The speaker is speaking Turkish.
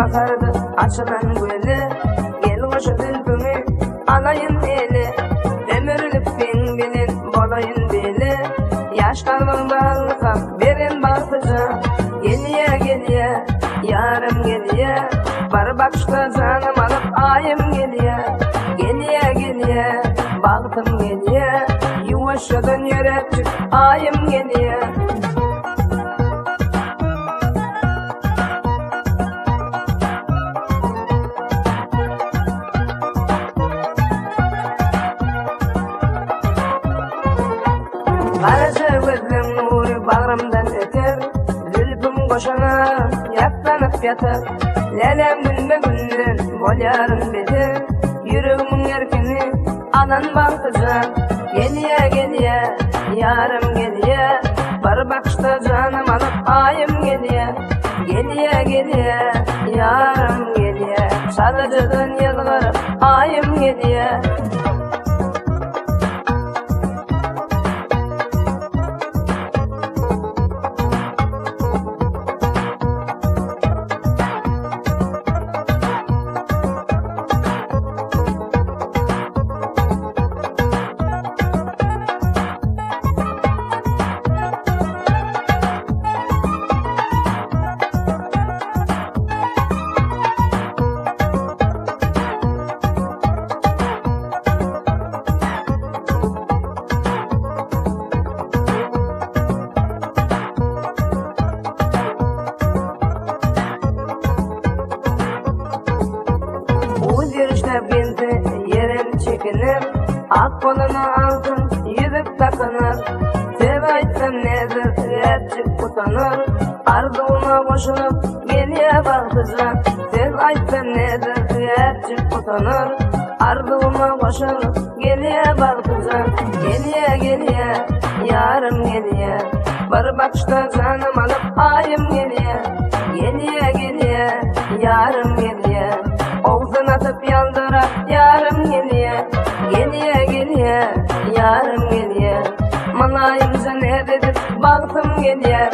bakardı açılan güle. Gel koşu dülpümü alayın eli, ömürlük bin bilin bolayın beli. Yaşlarım balıkam verin bakıca, geliye geliye yarım geliye. Var bakışta canım alıp ayım geliye, geliye geliye baktım geliye. Yuvaşadan yere çık ayım geliye. Karaca gözlüm nuru bağrımdan öter, zülfüm koşana yaklanıp yatar. Lelem günde günden bolyarım beter, yüreğimin erkini alan bakıca. Geliye geliye yarım geliye, var bakışta canım alıp ayım geliye. Geliye geliye yarım geliye, salıcıdan yılgarıp ayım geliye. Binti yerim çekinir, ak kolunu aldım yüzük takınır. Sev aytsam nedir gerçek utanır, arzuma koşulup geliye bakıca. Sev aytsam nedir gerçek utanır, arzuma koşulup geliye bakıca. Geliye geliye yarım geliye, var bakışta canım alıp ayım geliye. Geliye geliye yarım geliye, Oğuzun atıp yandıra yarım geliye. Geliye geliye yarım geliye, manayımca ne dedim baktım geliye.